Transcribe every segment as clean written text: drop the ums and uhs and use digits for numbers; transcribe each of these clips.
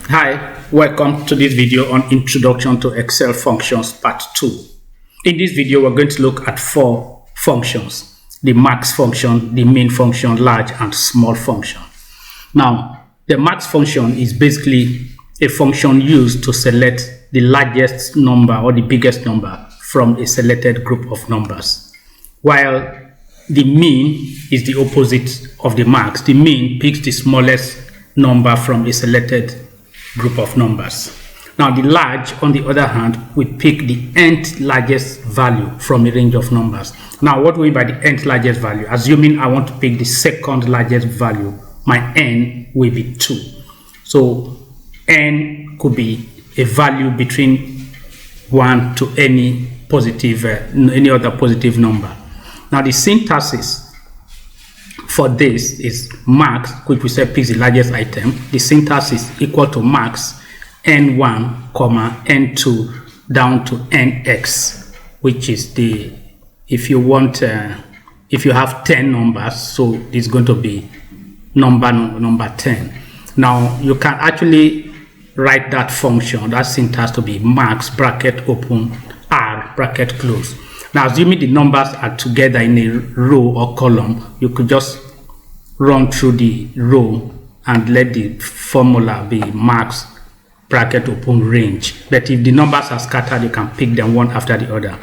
Hi, welcome to this video on Introduction to Excel Functions Part 2. In this video, we're going to look at four functions: the max function, the min function, large and small function. Now, the max function is basically a function used to select the largest number or the biggest number from a selected group of numbers, while the min is the opposite of the max. The min picks the smallest number from a selected group of numbers. Now the large, on the other hand, will pick the nth largest value from a range of numbers. Now what do we mean by the nth largest value? Assuming I want to pick the second largest value, my n will be 2. So n could be a value between 1 to any other positive number. Now the syntax for this is max, which we say picks the largest item. The syntax is equal to max n1 comma n2 down to nx, which is the, if you have 10 numbers, so it's going to be number 10. Now you can actually write that function, that syntax, to be max bracket open r bracket close. Now assuming the numbers are together in a row or column, you could just run through the row and let the formula be max bracket open range. But if the numbers are scattered, you can pick them one after the other.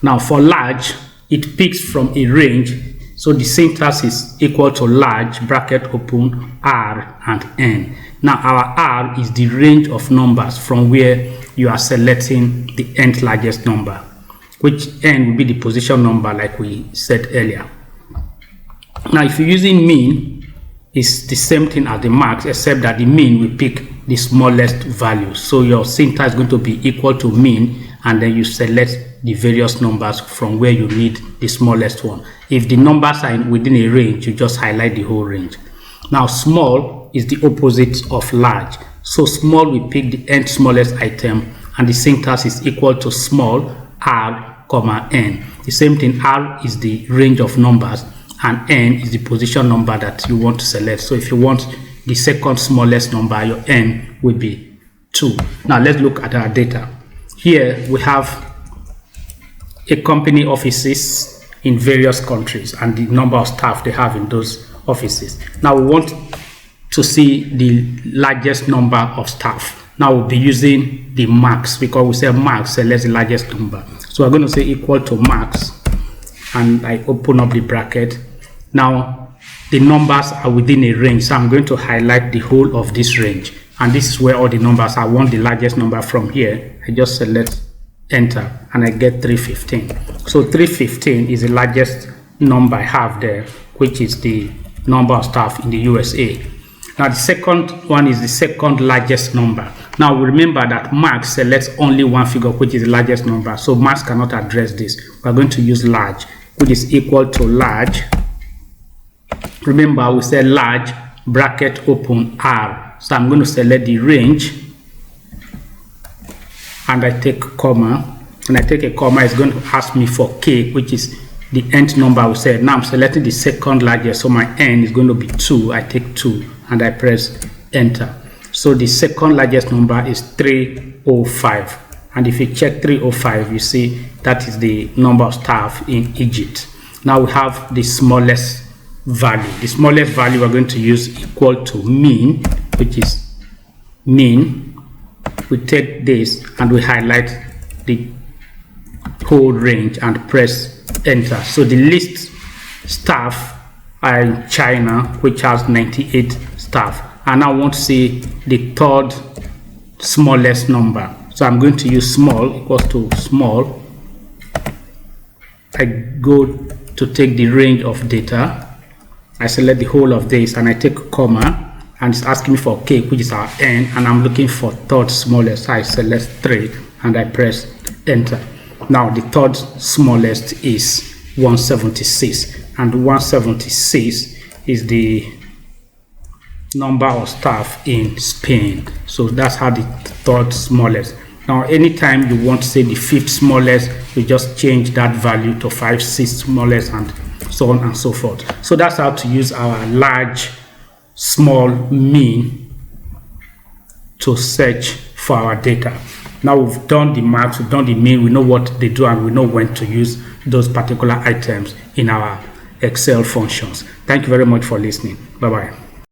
Now for large, it picks from a range, so the syntax is equal to large bracket open r and n. Now our r is the range of numbers from where you are selecting the nth largest number, which n will be the position number like we said earlier. Now if you're using min, it's the same thing as the max, except that the min will pick the smallest value. So your syntax is going to be equal to min, and then you select the various numbers from where you need the smallest one. If the numbers are within a range, you just highlight the whole range. Now small is the opposite of large. So small will pick the nth smallest item, and the syntax is equal to small r comma n. The same thing, r is the range of numbers and n is the position number that you want to select. So if you want the second smallest number, your n will be 2. Now let's look at our data. Here we have a company offices in various countries and the number of staff they have in those offices. Now we want to see the largest number of staff. Now we'll be using the max, because we say max selects the largest number. So we're going to say equal to max, and I open up the bracket. Now the numbers are within a range, so I'm going to highlight the whole of this range, and this is where all the numbers are. I want the largest number from here. I just select enter and I get 315. So 315 is the largest number I have there, which is the number of staff in the USA. Now the second one is the second largest number. Now remember that max selects only one figure, which is the largest number, so max cannot address this. We're going to use large, which is equal to large. Remember we said large bracket open r, so I'm going to select the range and I take comma. When I take a comma, it's going to ask me for k, which is the nth number we said. Now I'm selecting the second largest, so my n is going to be 2. I take 2 and I press enter. So the second largest number is 305, and if you check 305, you see that is the number of staff in Egypt. Now we have the smallest value. The smallest value we're going to use equal to min, which is min. We take this and we highlight the whole range and press enter. So the least staff are in China, which has 98 staff, and I want to see the third smallest number. So I'm going to use small equals to small. I go to take the range of data. I select the whole of this and I take a comma, and it's asking me for k, which is our n, and I'm looking for third smallest. I select 3 and I press enter. Now the third smallest is 176, and 176 is the number of staff in Spain. So that's how the third smallest. Now anytime you want to say the fifth smallest, you just change that value to 5, 6 smallest, and so on and so forth. So that's how to use our large, small, min to search for our data. Now we've done the max, we've done the mean, we know what they do, and we know when to use those particular items in our Excel functions. Thank you very much for listening. Bye-bye.